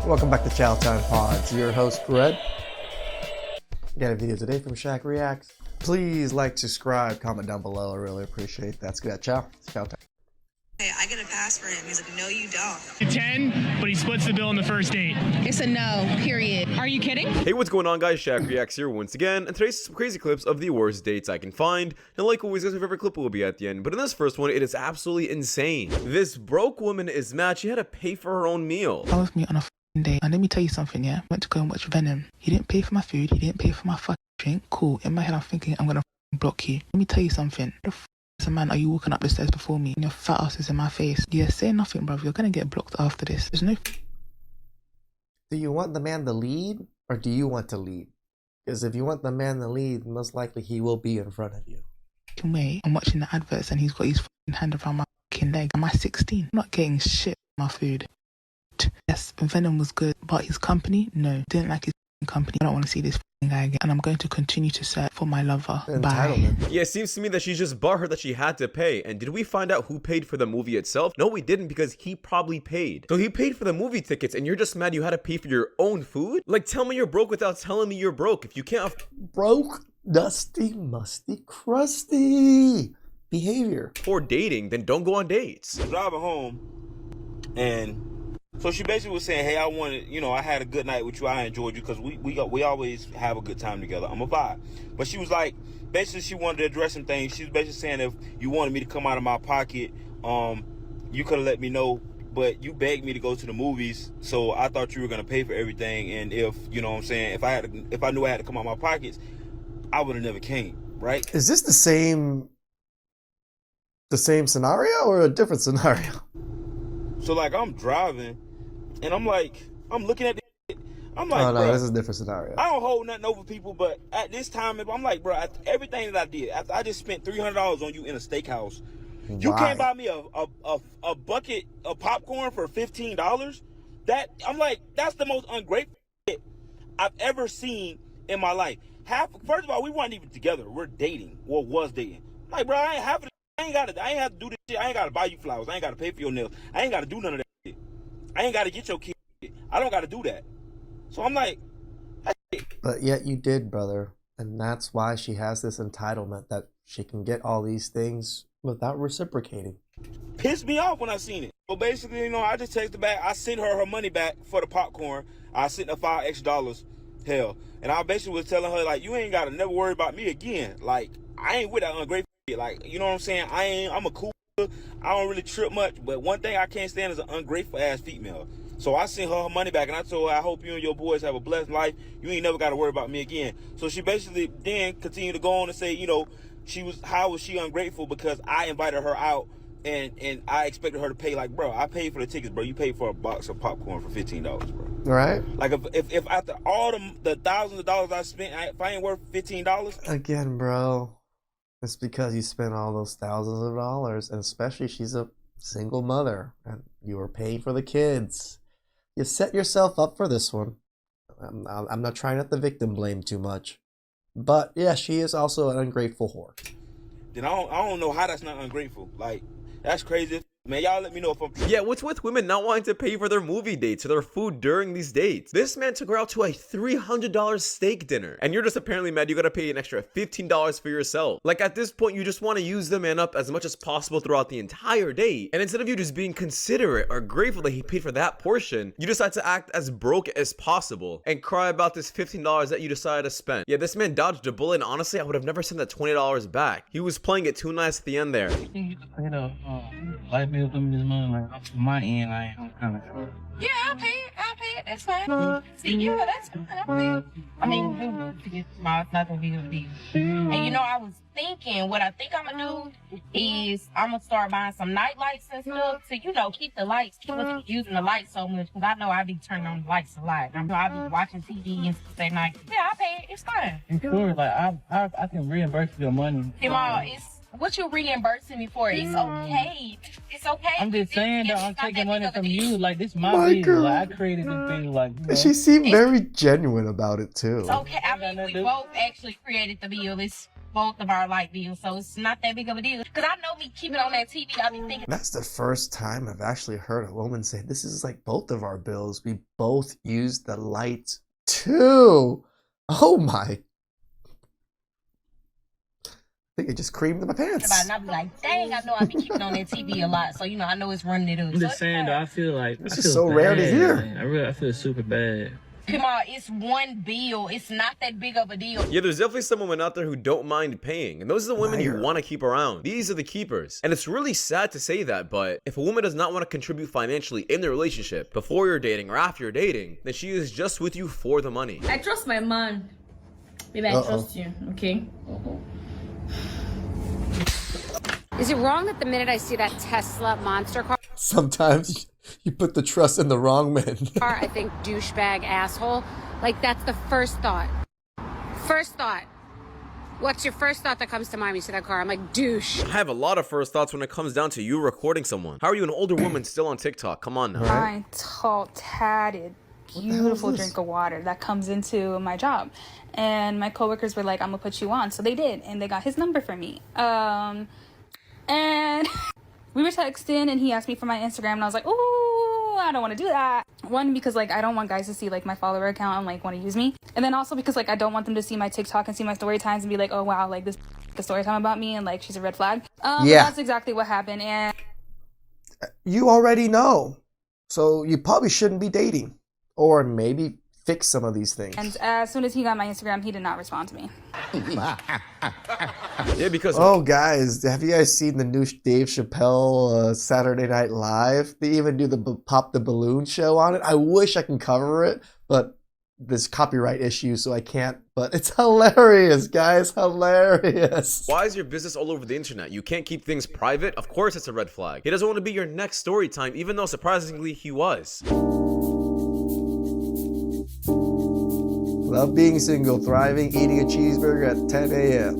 Welcome back to TheChowTimePod. It's your host, Red. Got a video today from Shaq Reacts. Please like, subscribe, comment down below. I really appreciate that. Let's get that. Ciao. It's Chow Time. Hey, I get a pass for him. He's like, no, you don't. 10, but he splits the bill on the first date. It's a no, period. Are you kidding? Hey, what's going on, guys? Shaq Reacts here once again, and today's some crazy clips of the worst dates I can find. And like always, guys, my favorite clip will be at the end. But in this first one, it is absolutely insane. This broke woman is mad. She had to pay for her own meal. I was with me on a day, and let me tell you something, yeah? I went to go and watch Venom. He didn't pay for my food, he didn't pay for my fucking drink. Cool. In my head, I'm thinking, I'm gonna block you. Let me tell you something. As a man, are you walking up the stairs before me and your fat ass is in my face? Yeah, say nothing, bruv. You're gonna get blocked after this. There's no. Do you want the man to lead, or do you want to lead? Because if you want the man to lead, most likely he will be in front of you. Way. I'm watching the adverts and he's got his fucking hand around my fucking leg. Am I 16? I'm not getting shit for my food. Yes, Venom was good, but his company, no. Didn't like his company. I don't want to see this guy again, and I'm going to continue to search for my lover. Bye. Yeah, it seems to me that she's just butthurt that she had to pay. And did we find out who paid for the movie itself? No, we didn't, because he probably paid. So he paid for the movie tickets, and you're just mad you had to pay for your own food? Like, tell me you're broke without telling me you're broke. If you can't broke, dusty, musty, crusty behavior for dating, then don't go on dates. Driving home, and so she basically was saying, hey, I wanted, I had a good night with you. I enjoyed you because we always have a good time together. I'm a vibe. But she was like, basically she wanted to address some things. She was basically saying, if you wanted me to come out of my pocket, you could have let me know. But you begged me to go to the movies, so I thought you were going to pay for everything. And if, you know what I'm saying, if I knew I had to come out of my pockets, I would have never came, right? Is this the same scenario or a different scenario? So like I'm driving, and I'm looking at the, I'm like, oh no, bro, this is a different scenario. I don't hold nothing over people, but at this time, I'm like, bro, everything that I did, after I just spent $300 on you in a steakhouse, you can't buy me a bucket of popcorn for $15? That, I'm like, that's the most ungrateful shit I've ever seen in my life. First of all, we weren't even together. We're dating, or was dating. Like, bro, I ain't have to do this shit. I ain't gotta buy you flowers. I ain't gotta pay for your nails. I ain't gotta do none of that shit. I ain't gotta get your kid. I don't gotta do that. So I'm like, but yet you did, brother. And that's why she has this entitlement that she can get all these things without reciprocating. Pissed me off when I seen it. So basically, I just texted back. I sent her money back for the popcorn. I sent her $5 extra. Hell. And I basically was telling her, like, you ain't gotta never worry about me again. Like, I ain't with that ungrateful shit. Like, you know what I'm saying? I'm a cool, I don't really trip much, but one thing I can't stand is an ungrateful ass female. So I sent her money back, and I told her, I hope you and your boys have a blessed life. You ain't never got to worry about me again. So she basically then continued to go on and say, how was she ungrateful because I invited her out, and I expected her to pay. Like, bro, I paid for the tickets, bro. You paid for a box of popcorn for $15, bro. Right. Like, if after all the thousands of dollars I spent, if I ain't worth $15. Again, bro, it's because you spent all those thousands of dollars, and especially she's a single mother, and you were paying for the kids. You set yourself up for this one. I'm not trying not to victim blame too much, but yeah, she is also an ungrateful whore. Then I don't know how that's not ungrateful. Like, that's crazy. Man, y'all let me know if I'm... Yeah, what's with women not wanting to pay for their movie dates or their food during these dates? This man took her out to a $300 steak dinner, and you're just apparently mad you gotta pay an extra $15 for yourself. Like, at this point, you just want to use the man up as much as possible throughout the entire date, and instead of you just being considerate or grateful that he paid for that portion, you decide to act as broke as possible and cry about this $15 that you decided to spend. Yeah, this man dodged a bullet, and honestly, I would have never sent that $20 back. He was playing it too nice at the end there. Light bill coming this month, like from my end, I'm kind of short. Yeah, I'll pay it. That's fine. See, yeah, that's fine. I'll pay it. I mean, it's not gonna be a deal. And I was thinking, what I think I'm gonna do is I'm gonna start buying some night lights and stuff to, keep the lights, keep us using the lights so much, because I know I be turning on the lights a lot. I be watching TV and stuff at night. Yeah, I'll pay it. It's fine. And sure, like I can reimburse your money. It's what you reimbursing me for. It's okay. It's okay. I'm just saying that I'm taking money from you. Like, this is my video. Like, I created this video. Like, she seemed very genuine about it too. It's okay. I mean, we both actually created the video. both of our light bills, so it's not that big of a deal. Because I know me keeping on that TV, I be thinking. That's the first time I've actually heard a woman say, this is like both of our bills. We both use the lights too. Oh my. I think it just creamed in my pants. And I be like, dang, I know I be keeping on that TV a lot, so I know it's running it up. I'm just saying though, I feel like this is so rare to hear. I feel super bad. Come on, it's one bill. It's not that big of a deal. Yeah, there's definitely some women out there who don't mind paying, and those are the women you want to keep around. These are the keepers. And it's really sad to say that, but if a woman does not want to contribute financially in the relationship before you're dating or after you're dating, then she is just with you for the money. I trust my man. Maybe I trust you, okay? Is it wrong that the minute I see that Tesla monster car, sometimes you put the trust in the wrong man. I think douchebag asshole? Like, that's the first thought. First thought. What's your first thought that comes to mind when you see that car? I'm like, douche. I have a lot of first thoughts when it comes down to you recording someone. How are you an older woman still on TikTok? Come on now. My tall, tatted, beautiful drink of water that comes into my job. And my coworkers were like, I'm gonna put you on. So they did, and they got his number for me. And we were texting, and he asked me for my Instagram, and I was like, ooh, I don't want to do that. One, because like I don't want guys to see like my follower account and like want to use me. And then also because like I don't want them to see my TikTok and see my story times and be like, oh wow, like this the story time about me and like she's a red flag. Yeah, that's exactly what happened. And you already know, so you probably shouldn't be dating, or maybe fix some of these things. And as soon as he got my Instagram, he did not respond to me. Yeah, because guys, have you guys seen the new Dave Chappelle Saturday Night Live? They even do the Pop the Balloon show on it. I wish I can cover it, but there's copyright issues, so I can't. But it's hilarious, guys, hilarious. Why is your business all over the internet? You can't keep things private? Of course it's a red flag. He doesn't want to be your next story time, even though surprisingly he was. Love being single, thriving, eating a cheeseburger at 10 a.m.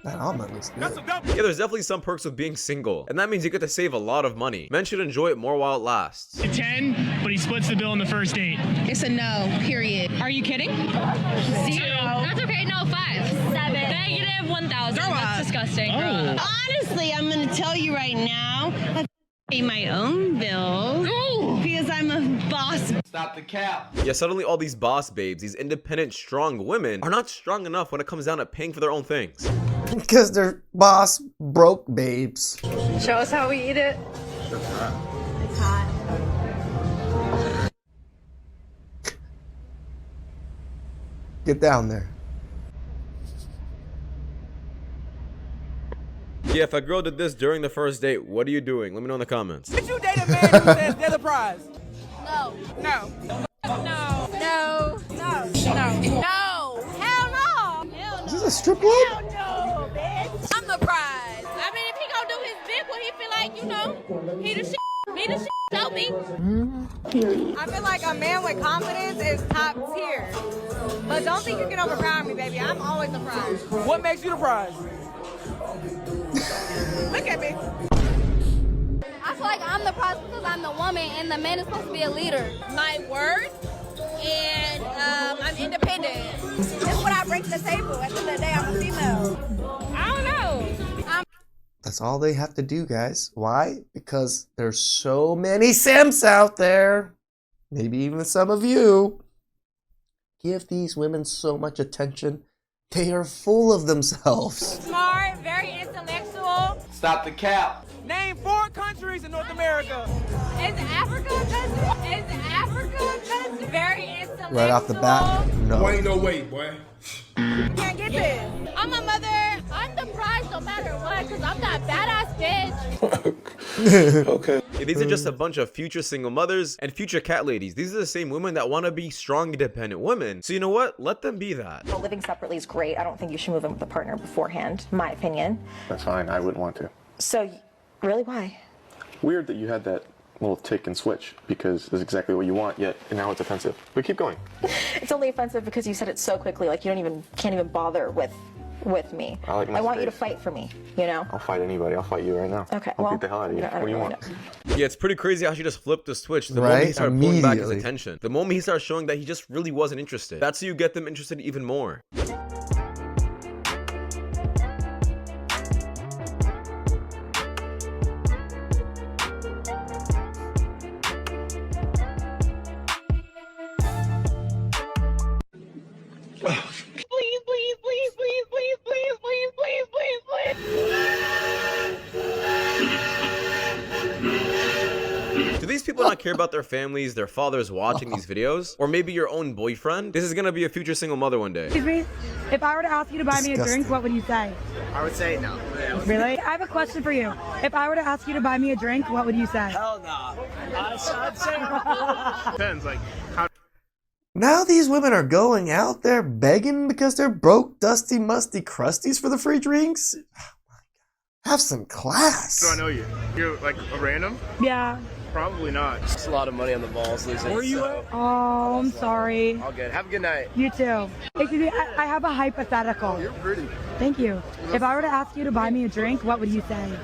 That almond looks good. Yeah, there's definitely some perks with being single, and that means you get to save a lot of money. Men should enjoy it more while it lasts. A 10, but he splits the bill on the first date. It's a no, period. Are you kidding? 0. That's okay, no, 5. 7. Negative 1,000. That's disgusting. Oh. Honestly, I'm gonna tell you right now, I pay my own bills because I'm a boss. Stop the cap. Yeah, suddenly all these boss babes, these independent, strong women, are not strong enough when it comes down to paying for their own things. Because they're boss broke babes. Show us how we eat it. It's hot. Get down there. Yeah, if a girl did this during the first date, what are you doing? Let me know in the comments. Did you date a man who says they're the prize? No. No. No. No. No. No. Hell no. Is this a strip club? Hell no, bitch. I'm the prize. I mean, if he gonna do his big one, he feel like, he the shit. He the shit. Tell me. I feel like a man with confidence is top tier. But don't think you can overpower me, baby. I'm always the prize. What makes you the prize? Look at me. I feel like I'm the prize because I'm the woman and the man is supposed to be a leader. My worth and I'm independent. That's what I bring to the table. At the end of the day, I'm a female. I don't know. That's all they have to do, guys. Why? Because there's so many simps out there. Maybe even some of you. Give these women so much attention. They are full of themselves. Smart, very intellectual. Stop the cap. Name 4 countries in North America. Is Africa a country? Is Africa a country? Very intellectual. Right off the bat, no. Ain't no way, boy. You can't get this. I'm a mother. I'm the prize no matter what because I'm that badass bitch. Okay. Yeah, these are just a bunch of future single mothers and future cat ladies. These are the same women that want to be strong, independent women. So you know what? Let them be that. Well, living separately is great. I don't think you should move in with a partner beforehand, in my opinion. That's fine. I wouldn't want to. So, really, why? Weird that you had that little tick and switch because it's exactly what you want, yet now it's offensive. But keep going. It's only offensive because you said it so quickly, like you can't even bother with with me. I want you to fight for me, you know? I'll fight anybody. I'll fight you right now. Okay, I'll beat the hell out of you. What do you want? Yeah, it's pretty crazy how she just flipped the switch the moment he Right? started pulling back his Immediately. attention. The moment he started showing that he just really wasn't interested. That's how you get them interested even more. Do these people not care about their families, their fathers watching these videos? Or maybe your own boyfriend? This is gonna be a future single mother one day. Excuse me, if I were to ask you to buy me a drink, what would you say? I would say no. Really? I have a question for you. If I were to ask you to buy me a drink, what would you say? Hell no. I'd say depends, like how. Now these women are going out there begging because they're broke, dusty, musty crusties for the free drinks? Have some class. Do I know you? You're like a random? Yeah. Probably not. It's a lot of money on the balls losing. Where are you at? Oh, I'm sorry. All good. Have a good night. You too. Excuse me, I have a hypothetical. You're pretty. Thank you. If I were to ask you to buy me a drink, what would you say?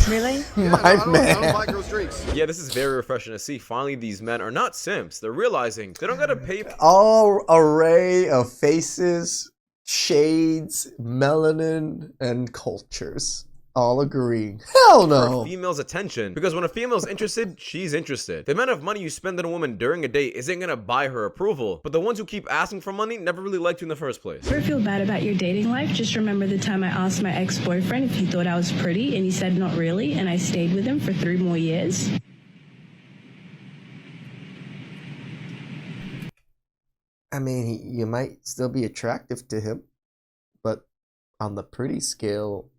Really? My man. Yeah, this is very refreshing to see. Finally, these men are not simps. They're realizing they don't gotta pay. All array of faces, shades, melanin, and cultures. All agreeing. Hell no. For a female's attention, because when a female's interested, she's interested. The amount of money you spend on a woman during a date isn't gonna buy her approval, but the ones who keep asking for money never really liked you in the first place. Ever feel bad about your dating life? Just remember the time I asked my ex-boyfriend if he thought I was pretty, and he said not really, and I stayed with him for 3 more years. I mean, you might still be attractive to him, but on the pretty scale,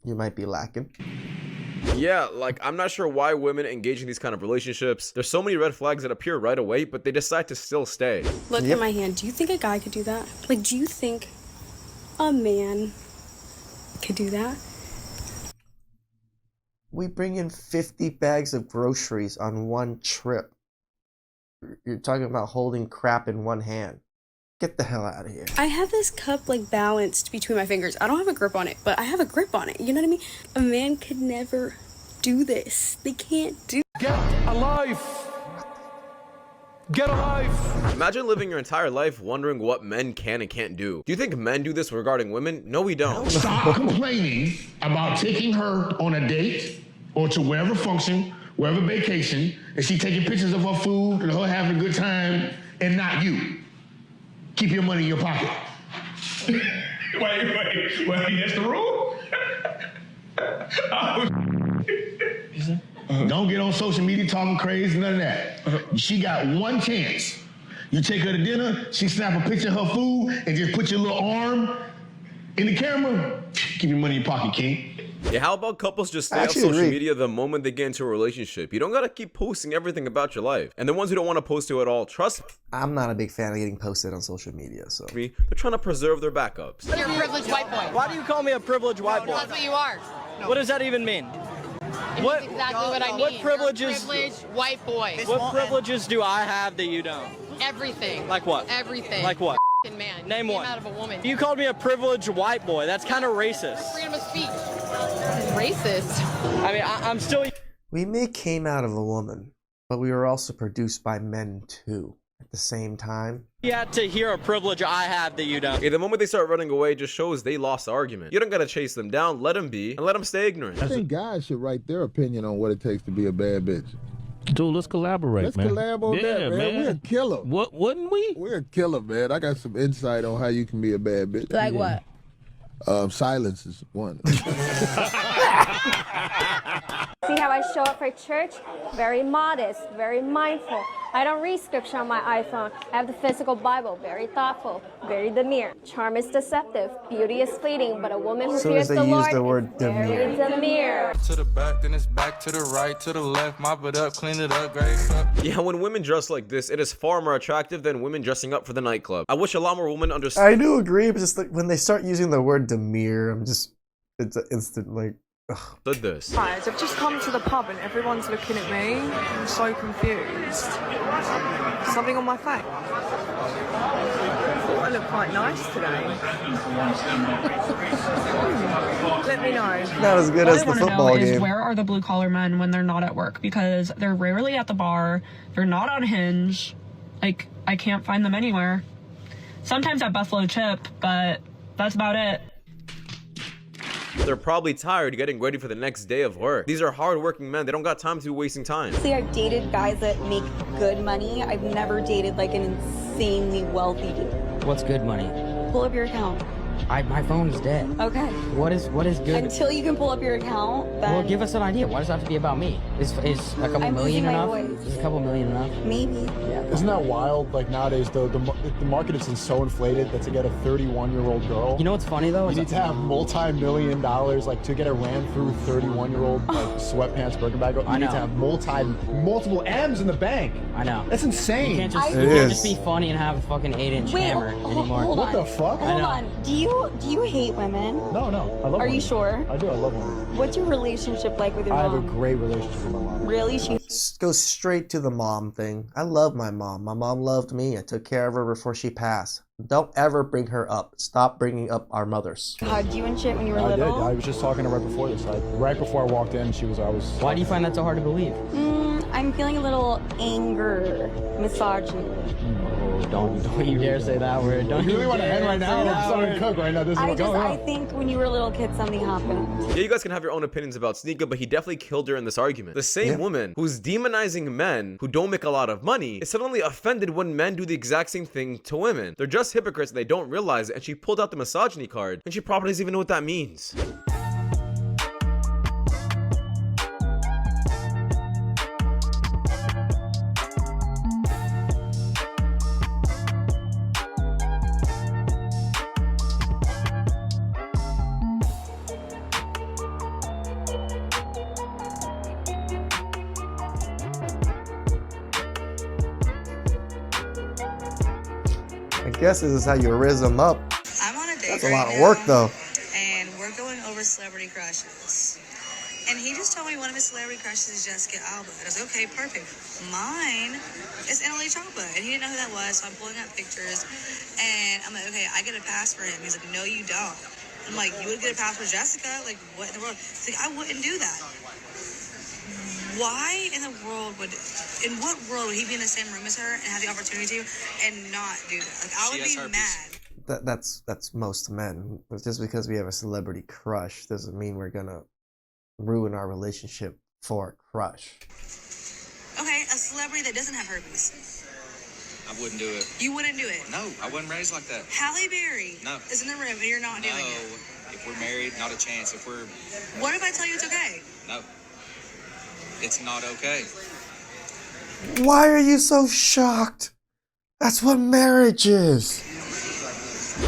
you might be lacking. Yeah, like, I'm not sure why women engage in these kind of relationships. There's so many red flags that appear right away, but they decide to still stay. Look at my hand. Do you think a guy could do that? Like, do you think a man could do that? We bring in 50 bags of groceries on one trip. You're talking about holding crap in one hand. Get the hell out of here. I have this cup, like, balanced between my fingers. I don't have a grip on it, but I have a grip on it. You know what I mean? A man could never do this. They can't do. Get a life. Get a life. Imagine living your entire life wondering what men can and can't do. Do you think men do this regarding women? No, we don't. Stop complaining about taking her on a date or to wherever function, wherever vacation, and she taking pictures of her food and her having a good time, and not you. Keep your money in your pocket. wait, that's the rule? Don't get on social media talking crazy, none of that. She got one chance. You take her to dinner, she snap a picture of her food, and just put your little arm in the camera. Keep your money in your pocket, King. Yeah, how about couples just stay on social media the moment they get into a relationship? You don't gotta keep posting everything about your life. And the ones who don't want to post to at all, trust me. I'm not a big fan of getting posted on social media, so. They're trying to preserve their backups. You're a privileged white boy. Why do you call me a privileged white boy? That's what you are. What does that even mean? What exactly what I mean? What privileges? Privileged white boy. What privileges do I have that you don't? Everything. Like what? Everything. Like what? Man. Name Came one. out of a woman. You called me a privileged white boy. That's kind of racist. Freedom of speech. Racist. I mean, I'm still. We may came out of a woman, but we were also produced by men too. At the same time. You had to hear a privilege I have that you don't. Yeah, the moment they start running away just shows they lost the argument. You don't gotta chase them down, let them be, and let them stay ignorant. I think guys should write their opinion on what it takes to be a bad bitch. Dude, let's collaborate, man. Let's collab on that, man. We're a killer. What, wouldn't we? We're a killer, man. I got some insight on how you can be a bad bitch. Like what? Silence is one. See how I show up for church? Very modest, very mindful. I don't read scripture on my iPhone. I have the physical Bible, very thoughtful, very demure. Charm is deceptive, beauty is fleeting, but a woman who fears the Lord is very demure. To the back, then it's back to the right, to the left, mop it up, clean it up, grace up. Yeah, when women dress like this, it is far more attractive than women dressing up for the nightclub. I wish a lot more women understood. I do agree, but just like when they start using the word demure, it's an instant like. Did this. Guys, I've just come to the pub and everyone's looking at me. I'm so confused. Something on my face. thought I looked quite nice today. Let me know. Not as good as the football game. Where are the blue collar men when they're not at work? Because they're rarely at the bar. They're not on Hinge. Like, I can't find them anywhere. Sometimes at Buffalo Chip, but that's about it. They're probably tired getting ready for the next day of work. These are hard-working men. They don't got time to be wasting time. See, I've dated guys that make good money. I've never dated like an insanely wealthy dude. What's good money? Pull up your account. My phone is dead. Okay. What is good? Until you can pull up your account, then... Well, give us an idea. Why does it have to be about me? Is a couple million enough? Is a couple million enough? Maybe. Yeah. Isn't that wild? Like nowadays, the market is so inflated that to get a 31-year-old girl. You know what's funny though? You need to have multi-million dollars, like to get a ran through 31-year-old like sweatpants Birkenbag. You need to have multiple M's in the bank. I know. That's insane. You can't just be funny and have a fucking 8-inch hammer anymore. Hold the fuck? Hold on. Do you hate women? No. I love women. Are you sure? I do. I love women. What's your relationship like with your I mom? have a great relationship with my mom. Really? She Go straight to the mom thing. I love my mom. My mom loved me. I took care of her before she passed. Don't ever bring her up. Stop bringing up our mothers. hugged you and shit when you were I little? did. I was just talking to her right before this. Right before I walked in, I was. Why do you find that so hard to believe? I'm feeling a little anger, misogyny. Don't you dare say that word. Don't you really want to end right now? I'm starting to cook right now. This is what's going on. I think when you were a little kid, something happened. Yeah, you guys can have your own opinions about Sneaker, but he definitely killed her in this argument. The same woman who's demonizing men who don't make a lot of money is suddenly offended when men do the exact same thing to women. They're just hypocrites and they don't realize it, and she pulled out the misogyny card, and she probably doesn't even know what that means. I guess this is how you riz them up. I'm on a date That's a lot of work, though. And we're going over celebrity crushes. And he just told me one of his celebrity crushes is Jessica Alba. I was okay, perfect. Mine is Annalie Choppa, and he didn't know who that was, so I'm pulling up pictures. And I'm like, okay, I get a pass for him. He's like, no, you don't. I'm like, you would get a pass for Jessica? Like, what in the world? He's like, I wouldn't do that. Why in what world would he be in the same room as her and have the opportunity to and not do that? Like, I would be mad. That's most men. Just because we have a celebrity crush doesn't mean we're gonna ruin our relationship for a crush. Okay, a celebrity that doesn't have herpes. I wouldn't do it. You wouldn't do it? No, I wasn't raised like that. Halle Berry is in the room and you're not doing it. No, if we're married, not a chance. What if I tell you it's okay? No. It's not okay. Why are you so shocked? That's what marriage is.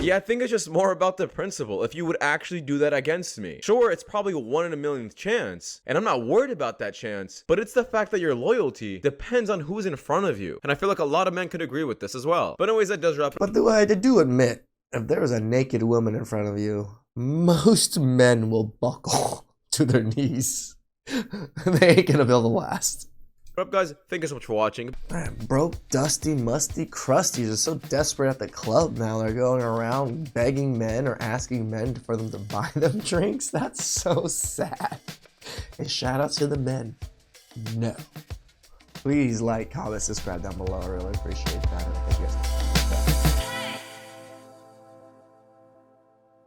Yeah, I think it's just more about the principle. If you would actually do that against me. Sure, it's probably a 1 in a millionth chance, and I'm not worried about that chance, but it's the fact that your loyalty depends on who's in front of you. And I feel like a lot of men could agree with this as well. But anyways, that does wrap it. But I do admit, if there was a naked woman in front of you, most men will buckle to their knees. They ain't gonna be able to last. What up, guys? Thank you so much for watching. Man, broke, dusty, musty crusties are so desperate at the club now. They're going around begging men or asking men for them to buy them drinks. That's so sad. And shout out to the men. No. Please like, comment, subscribe down below. I really appreciate that. Thank you guys.